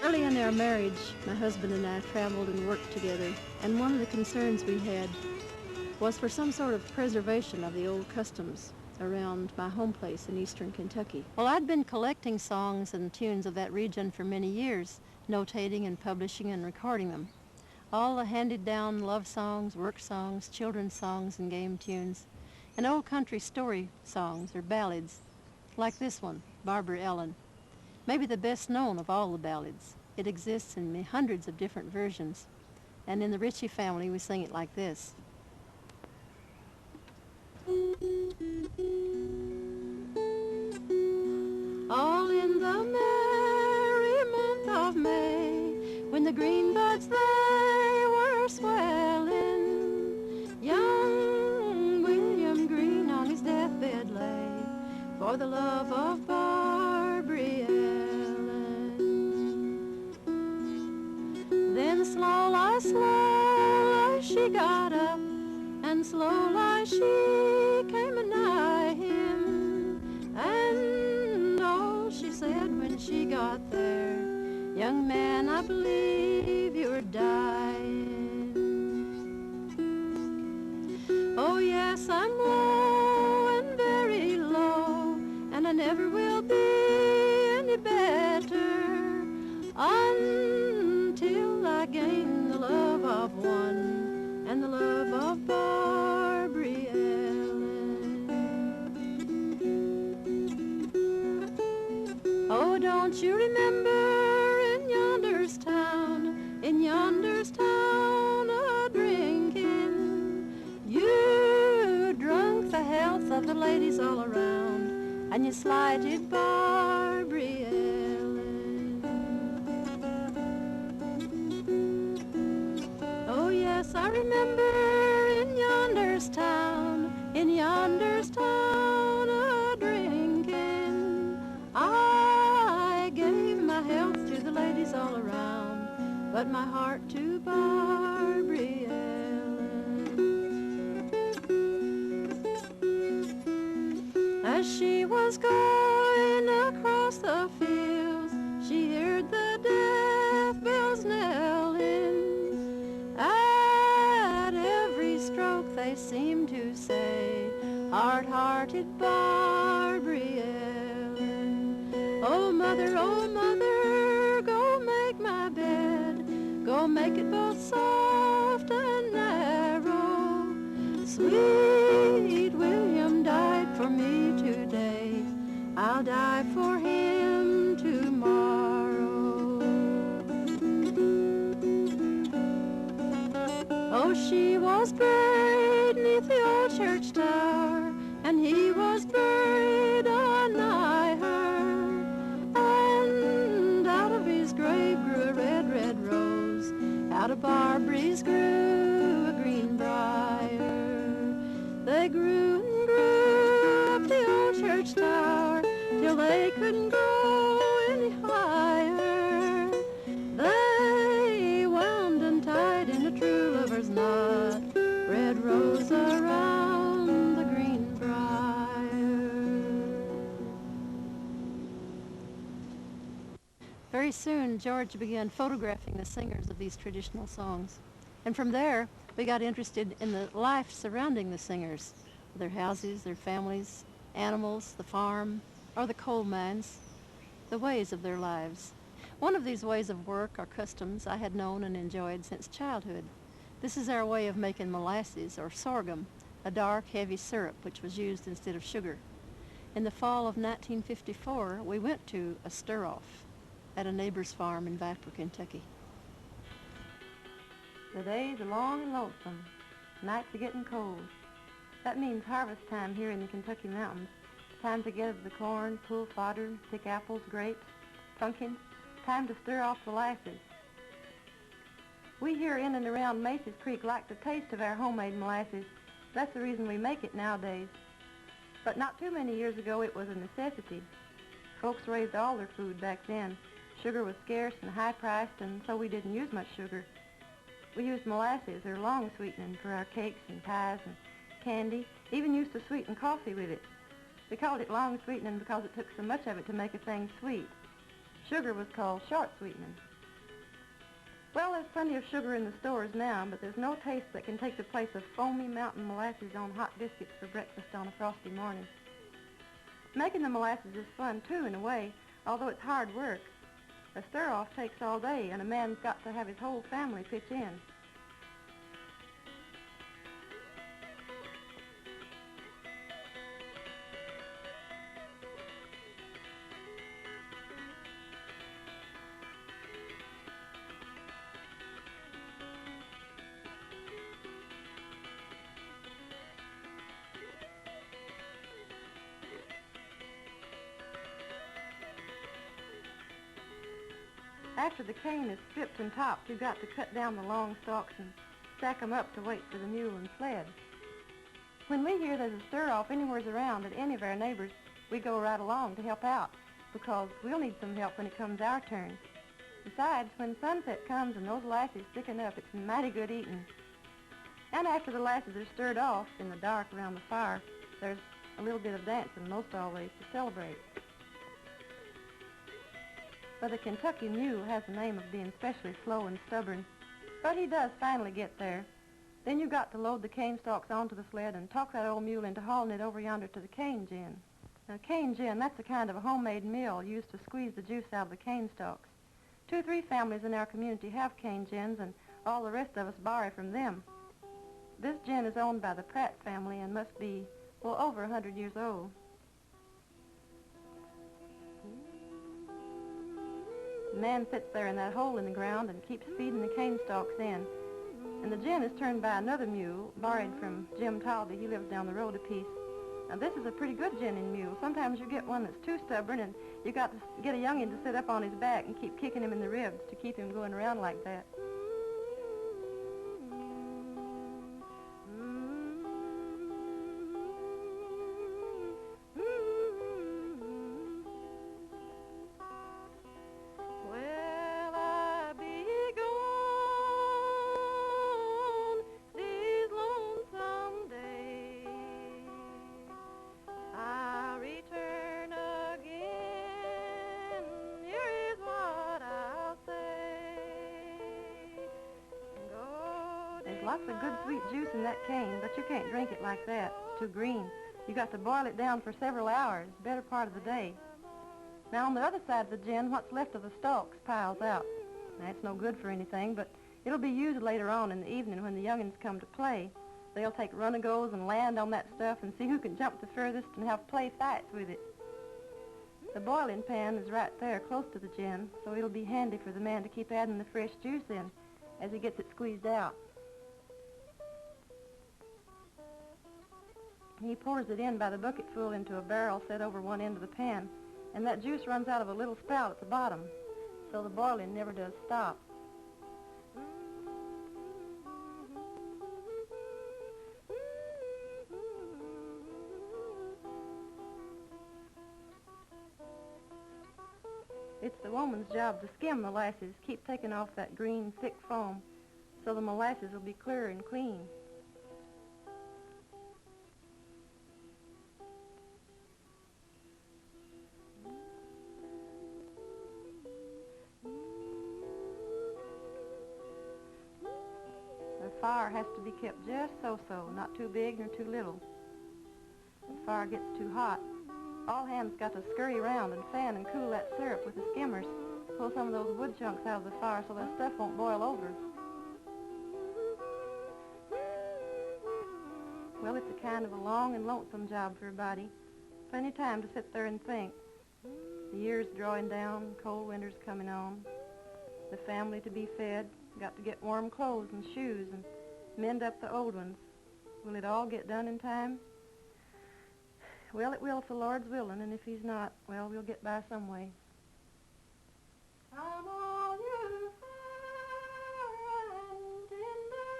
Early in our marriage, my husband and I traveled and worked together, and one of the concerns we had was for some sort of preservation of the old customs around my home place in eastern Kentucky. Well, I'd been collecting songs and tunes of that region for many years, notating and publishing and recording them. All the handed-down love songs, work songs, children's songs, and game tunes, and old country story songs or ballads, like this one, Barbara Ellen. Maybe the best known of all the ballads. It exists in hundreds of different versions, and in the Ritchie family we sing it like this. All in the merry month of May, when the green buds they were swelling, young William Green on his deathbed lay, for the love of Barbara Ellen. Then slowly, slowly she got up, and slowly she came anigh him, and oh, she said when she got there, young man, I believe you're dying. Oh yes, I'm low and very low, and I never will be any better until I gain the love of one and the love of Barbara Ellen. Oh, don't you remember in yonder's town a-drinking, you drunk the health of the ladies all around, and you slighted Barbara Ellen. Oh yes, I remember in yonder's town a-drinking, I gave my health to the ladies all around, but my heart to Barbara Ellen. As she was going across the fields, she heard the death bells knelling. At every stroke they seemed to say, hard-hearted Barbara Ellen. Oh mother, go make my bed, go make it both soft and narrow. Sweet William died for me today, I'll die for him tomorrow. Oh, she was buried 'neath the old church tower, and he was buried anigh her, and out of his grave grew a red, red rose, out of Barbara's grew a green briar. They grew and grew up the old church tower till they couldn't go any higher. They wound and tied in a true lover's knot, red rose around the green briar. Very soon, George began photographing the singers of these traditional songs. And from there, we got interested in the life surrounding the singers, their houses, their families, animals, the farm, or the coal mines, the ways of their lives. One of these ways of work or customs I had known and enjoyed since childhood. This is our way of making molasses or sorghum, a dark, heavy syrup which was used instead of sugar. In the fall of 1954, we went to a stir-off at a neighbor's farm in Viper, Kentucky. The days are long and lonesome. Nights are getting cold. That means harvest time here in the Kentucky mountains. Time to gather the corn, pull fodder, pick apples, grapes, pumpkins. Time to stir off molasses. We here in and around Mace's Creek like the taste of our homemade molasses. That's the reason we make it nowadays. But not too many years ago it was a necessity. Folks raised all their food back then. Sugar was scarce and high-priced, and so we didn't use much sugar. We used molasses, or long sweetening, for our cakes and pies and candy, even used to sweeten coffee with it. We called it long sweetening because it took so much of it to make a thing sweet. Sugar was called short sweetening. Well, there's plenty of sugar in the stores now, but there's no taste that can take the place of foamy mountain molasses on hot biscuits for breakfast on a frosty morning. Making the molasses is fun, too, in a way, although it's hard work. A stir-off takes all day, and a man's got to have his whole family pitch in. After the cane is stripped and topped, you've got to cut down the long stalks and stack them up to wait for the mule and sled. When we hear there's a stir-off anywhere around at any of our neighbors, we go right along to help out, because we'll need some help when it comes our turn. Besides, when sunset comes and those lasses thicken up, it's mighty good eating. And after the lasses are stirred off in the dark around the fire, there's a little bit of dancing, most always, to celebrate. But the Kentucky mule has the name of being especially slow and stubborn, but he does finally get there. Then you've got to load the cane stalks onto the sled and talk that old mule into hauling it over yonder to the cane gin. Now, cane gin, that's a kind of a homemade mill used to squeeze the juice out of the cane stalks. 2 or 3 families in our community have cane gins, and all the rest of us borrow from them. This gin is owned by the Pratt family and must be, well, over 100 years old. The man sits there in that hole in the ground and keeps feeding the cane stalks in. And the gin is turned by another mule, borrowed from Jim Talby. He lives down the road a piece. Now, this is a pretty good ginning mule. Sometimes you get one that's too stubborn, and you got to get a youngin' to sit up on his back and keep kicking him in the ribs to keep him going around like that. Lots of good sweet juice in that cane, but you can't drink it like that. It's too green. You got to boil it down for several hours, better part of the day. Now, on the other side of the gin, what's left of the stalks piles out. Now, it's no good for anything, but it'll be used later on in the evening when the young'uns come to play. They'll take run-a-goes and land on that stuff and see who can jump the furthest and have play fights with it. The boiling pan is right there close to the gin, so it'll be handy for the man to keep adding the fresh juice in as he gets it squeezed out. He pours it in by the bucketful into a barrel set over one end of the pan, and that juice runs out of a little spout at the bottom, so the boiling never does stop. It's the woman's job to skim the molasses, keep taking off that green, thick foam, so the molasses will be clear and clean. The fire has to be kept just so-so, not too big nor too little. If the fire gets too hot, all hands got to scurry around and fan and cool that syrup with the skimmers. Pull some of those wood chunks out of the fire so that stuff won't boil over. Well, it's a kind of a long and lonesome job for a body. Plenty of time to sit there and think. The year's drawing down, cold winter's coming on. The family to be fed, got to get warm clothes and shoes and mend up the old ones. Will it all get done in time? Well, it will if the Lord's willing, and if He's not, well, we'll get by some way. Come all you fair and tender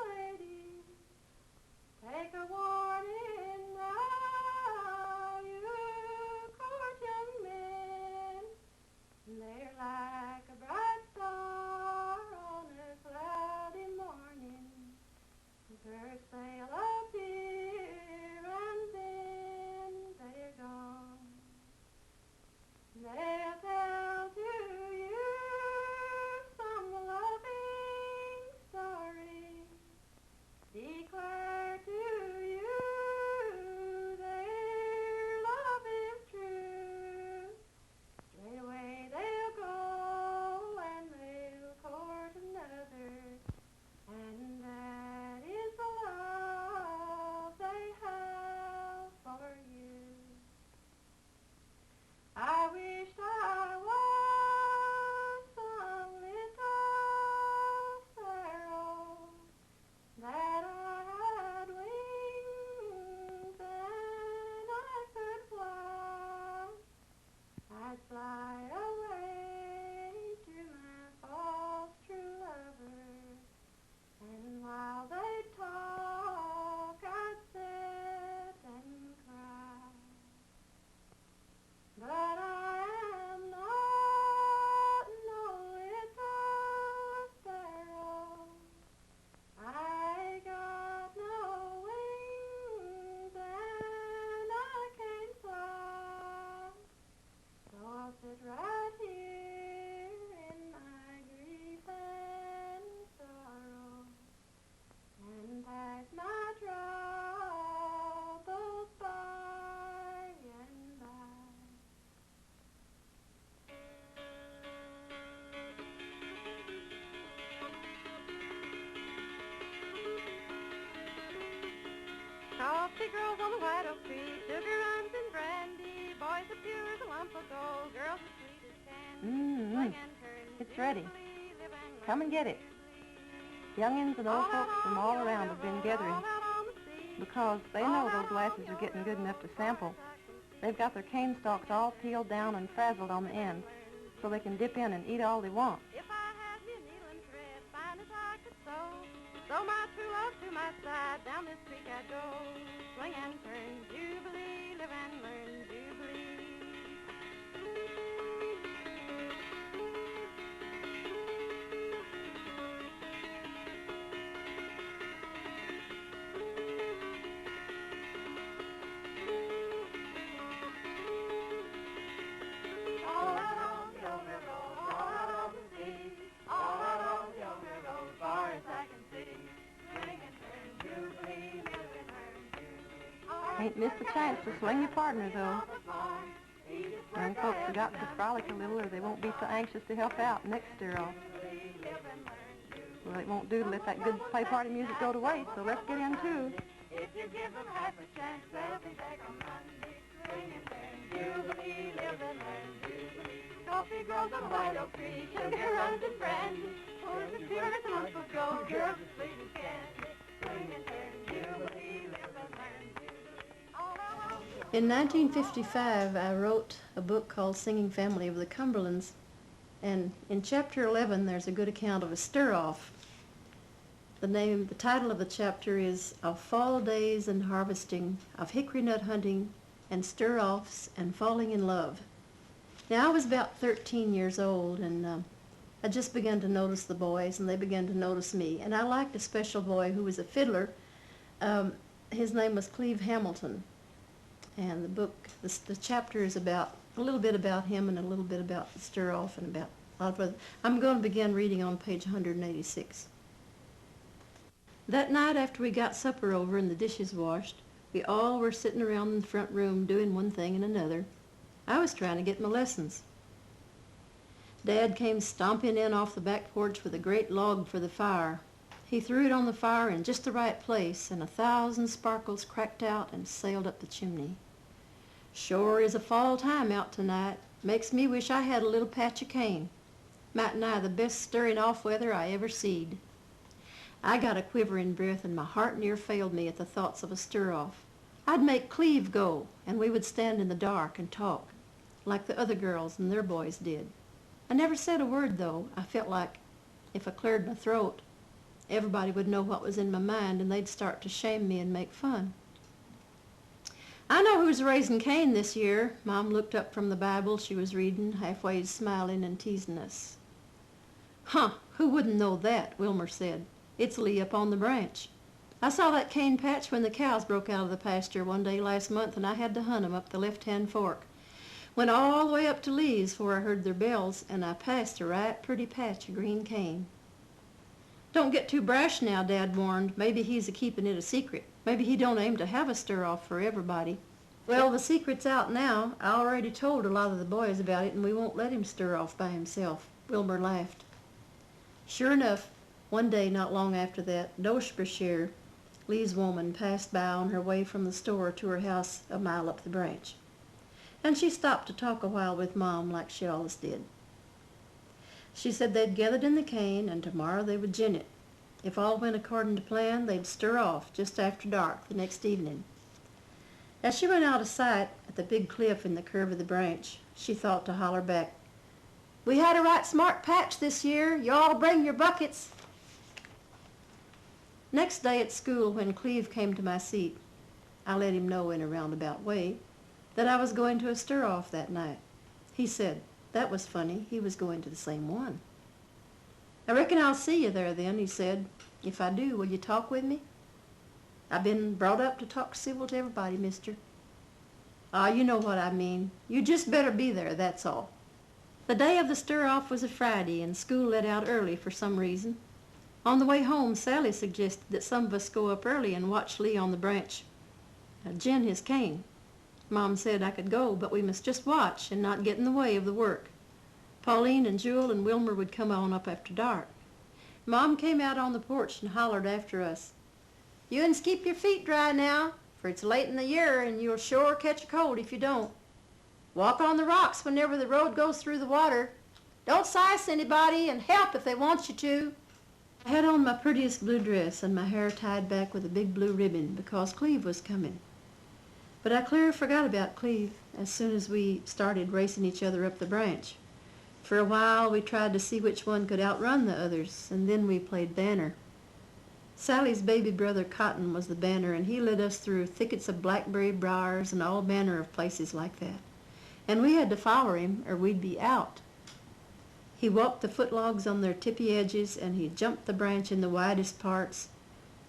ladies, take a warning now, you court young men. They're like a bright star on a cloudy morning. First they'll appear and then they're gone. They'll tell to you Coffee grows on the white oak tree, sugar runs in brandy, boys are pure as a lump of gold, girls as sweet as candy. It's ready. Come and get it. Youngins and old folks from all around have been gathering because they know those lasses are getting good enough to sample. They've got their cane stalks all peeled down and frazzled on the end so they can dip in and eat all they want. If I had me a needle and thread, fine as I could sew my true love to my side, down this creek I go, swing and turn, jubilee, live and learn, jubilee. Ain't missed a chance to swing your partner, though. Young folks have got to frolic a little or they won't be so anxious to help out next stir-off. Well, it won't do to let that good play party music go to waste, so let's get in, too. If you give them half a chance, they'll be back on Monday. Swing and turn, jubilee, live and learn, jubilee. Coffee grows on a white oak tree, sugar runs in brandy. Boys are pure as a lump of gold, girls as sweet as candy. Swing and turn, jubilee, live and learn, jubilee. In 1955, I wrote a book called Singing Family of the Cumberlands, and in chapter 11 there's a good account of a stir-off. The title of the chapter is Of Fall Days and Harvesting, of Hickory Nut Hunting and Stir-Offs and Falling in Love. Now I was about 13 years old, and I just began to notice the boys, and they began to notice me, and I liked a special boy who was a fiddler. His name was Cleve Hamilton. And the book, the chapter is about a little bit about him and a little bit about the stir-off and about a lot of other. I'm going to begin reading on page 186. That night after we got supper over and the dishes washed, we all were sitting around in the front room doing one thing and another. I was trying to get my lessons. Dad came stomping in off the back porch with a great log for the fire. He threw it on the fire in just the right place, and 1,000 sparkles cracked out and sailed up the chimney. Sure is a fall time out tonight. Makes me wish I had a little patch of cane. Might nigh the best stirring off weather I ever seed. I got a quivering breath, and my heart near failed me at the thoughts of a stir-off. I'd make Cleve go, and we would stand in the dark and talk, like the other girls and their boys did. I never said a word, though. I felt like if I cleared my throat, everybody would know what was in my mind, and they'd start to shame me and make fun. I know who's raising Cain this year. Mom looked up from the Bible she was reading, halfway smiling and teasing us. Huh, who wouldn't know that, Wilmer said. It's Lee up on the branch. I saw that cane patch when the cows broke out of the pasture one day last month, and I had to hunt 'em up the left-hand fork. Went all the way up to Lee's before I heard their bells, and I passed a right pretty patch of green cane. Don't get too brash now, Dad warned. Maybe he's a-keeping it a secret. Maybe he don't aim to have a stir-off for everybody. Well, the secret's out now. I already told a lot of the boys about it, and we won't let him stir off by himself. Wilbur laughed. Sure enough, one day not long after that, Doshbrashire, Lee's woman, passed by on her way from the store to her house a mile up the branch. And she stopped to talk a while with Mom like she always did. She said they'd gathered in the cane, and tomorrow they would gin it. If all went according to plan, they'd stir off just after dark the next evening. As she went out of sight at the big cliff in the curve of the branch, she thought to holler back, "We had a right smart patch this year. You all bring your buckets." Next day at school, when Cleve came to my seat, I let him know in a roundabout way that I was going to a stir-off that night. He said, that was funny. He was going to the same one. "I reckon I'll see you there then," he said. "If I do, will you talk with me?" "I've been brought up to talk civil to everybody, mister." "Ah, you know what I mean. You just better be there, that's all." The day of the stir-off was a Friday, and school let out early for some reason. On the way home, Sally suggested that some of us go up early and watch Lee on the branch gin his cane. Mom said I could go, but we must just watch and not get in the way of the work. Pauline and Jewel and Wilmer would come on up after dark. Mom came out on the porch and hollered after us, "You uns keep your feet dry now, for it's late in the year and you'll sure catch a cold if you don't. Walk on the rocks whenever the road goes through the water. Don't size anybody and help if they want you to. I had on my prettiest blue dress and my hair tied back with a big blue ribbon because Cleve was coming. But I clear forgot about Cleve as soon as we started racing each other up the branch. For a while we tried to see which one could outrun the others, and then we played banner. Sally's baby brother Cotton was the banner, and he led us through thickets of blackberry briars and all manner of places like that. And we had to follow him or we'd be out. He walked the footlogs on their tippy edges, and he jumped the branch in the widest parts.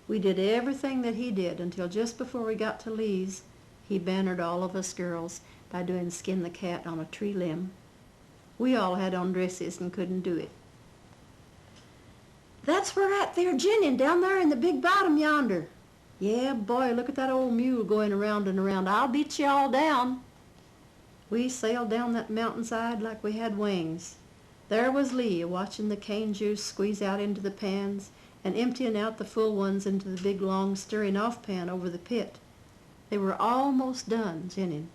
We did everything that he did until just before we got to Lee's, he bannered all of us girls by doing skin the cat on a tree limb. We all had on dresses and couldn't do it. That's where at there ginning down there in the big bottom yonder. Yeah, boy, look at that old mule going around and around. I'll beat you all down. We sailed down that mountainside like we had wings. There was Lee watching the cane juice squeeze out into the pans and emptying out the full ones into the big long stirring off pan over the pit. They were almost done ginning.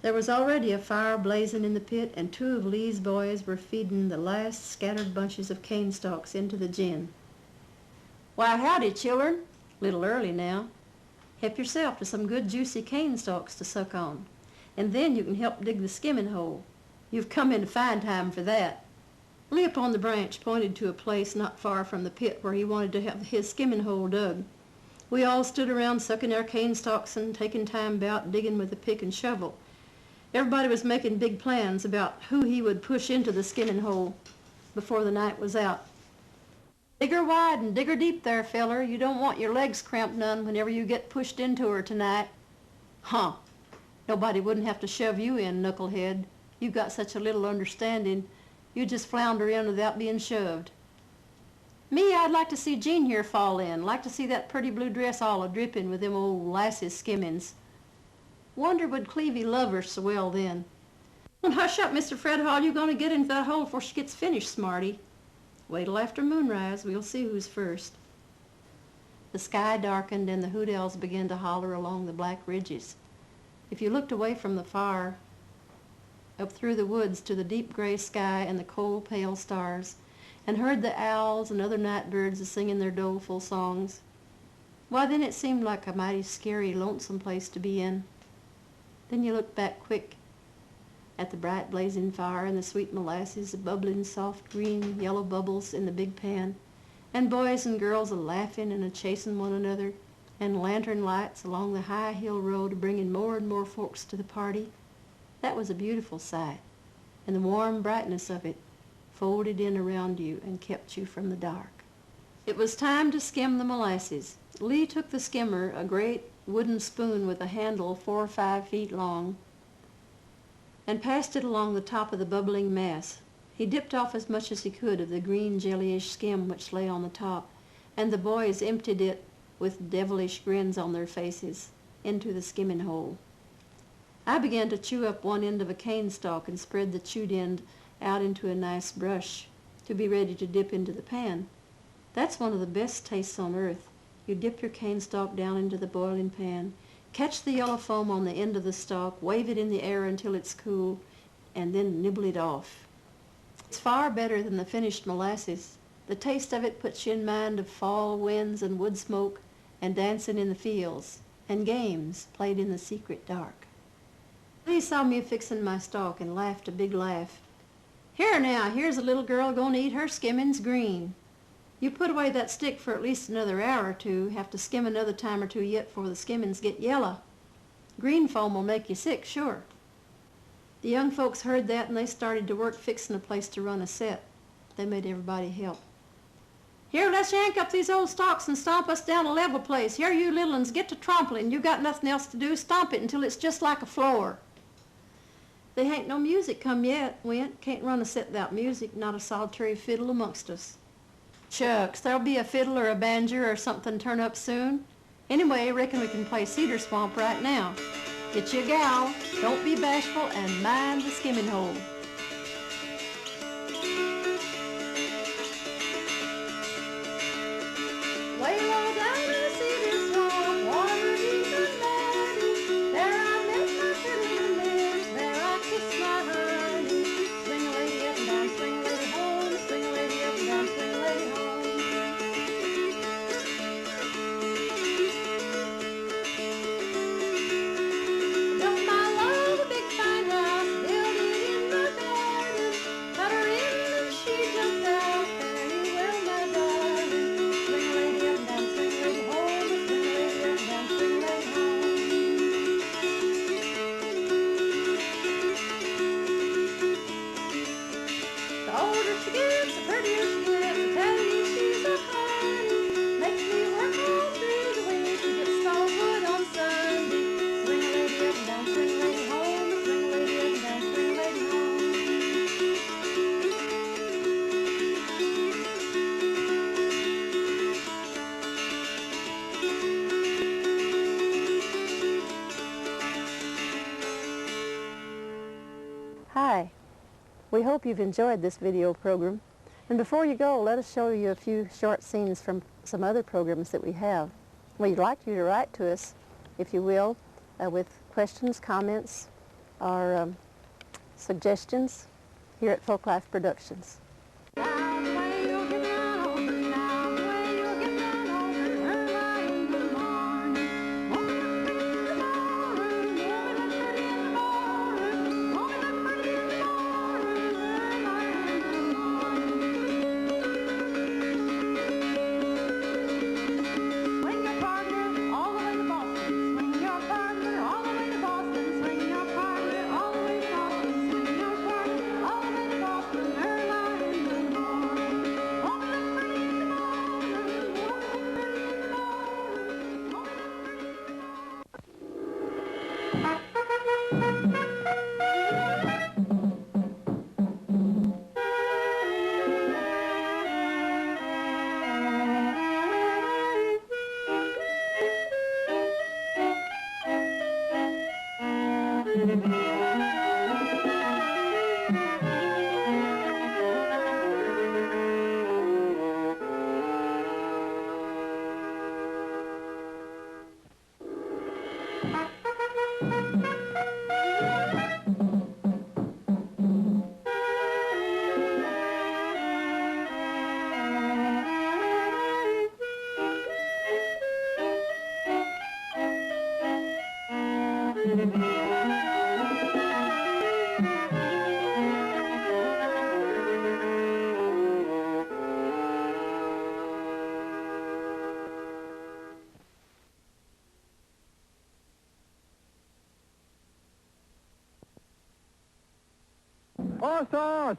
There was already a fire blazing in the pit, and two of Lee's boys were feeding the last scattered bunches of cane stalks into the gin. Why, howdy, children. Little early now. Help yourself to some good juicy cane stalks to suck on, and then you can help dig the skimming hole. You've come in a fine time for that. Lee up on the branch pointed to a place not far from the pit where he wanted to have his skimming hole dug. We all stood around sucking our cane stalks and taking time about digging with a pick and shovel. Everybody was making big plans about who he would push into the skimming hole before the night was out. Dig her wide and dig her deep there, feller. You don't want your legs cramped none whenever you get pushed into her tonight. Huh. Nobody wouldn't have to shove you in, knucklehead. You've got such a little understanding. You just flounder in without being shoved. Me, I'd like to see Jean here fall in. Like to see that pretty blue dress all a-dripping with them old lasses skimmings. Wonder would Clevie love her so well then. Don't hush up, Mr. Fred Hall. You're going to get into that hole before she gets finished, smarty. Wait till after moonrise. We'll see who's first. The sky darkened and the hoot owls began to holler along the black ridges. If you looked away from the fire, up through the woods to the deep gray sky and the cold, pale stars, and heard the owls and other night birds a-singing their doleful songs, why, then it seemed like a mighty scary, lonesome place to be in. Then you looked back quick at the bright blazing fire and the sweet molasses bubbling soft green yellow bubbles in the big pan, and boys and girls a-laughing and a-chasing one another, and lantern lights along the high hill road bringing more and more folks to the party. That was a beautiful sight, and the warm brightness of it folded in around you and kept you from the dark. It was time to skim the molasses. Lee took the skimmer, a great wooden spoon with a handle 4 or 5 feet long, and passed it along the top of the bubbling mass. He dipped off as much as he could of the green jellyish skim which lay on the top, and the boys emptied it with devilish grins on their faces into the skimming hole. I began to chew up one end of a cane stalk and spread the chewed end out into a nice brush to be ready to dip into the pan. That's one of the best tastes on earth. You dip your cane stalk down into the boiling pan, catch the yellow foam on the end of the stalk, wave it in the air until it's cool, and then nibble it off. It's far better than the finished molasses. The taste of it puts you in mind of fall winds and wood smoke and dancing in the fields and games played in the secret dark. Lee saw me fixing my stalk and laughed a big laugh. Here now, here's a little girl going to eat her skimmings green. You put away that stick for at least another hour or two, have to skim another time or two yet before the skimmings get yellow. Green foam will make you sick, sure. The young folks heard that and they started to work fixing a place to run a set. They made everybody help. Here, let's yank up these old stalks and stomp us down a level place. Here, you little uns, get to trompling. You got nothing else to do. Stomp it until it's just like a floor. They ain't no music come yet, went. Can't run a set without music, not a solitary fiddle amongst us. Shucks, there'll be a fiddle or a banjo or something turn up soon. Anyway, I reckon we can play Cedar Swamp right now. Get you a gal, don't be bashful, and mind the skimming hole. Way low down the Cedar Swamp, water deep Hi, we hope you've enjoyed this video program. And before you go, let us show you a few short scenes from some other programs that we have. We'd like you to write to us, if you will, with questions, comments, or suggestions here at FolkLife Productions. Horses!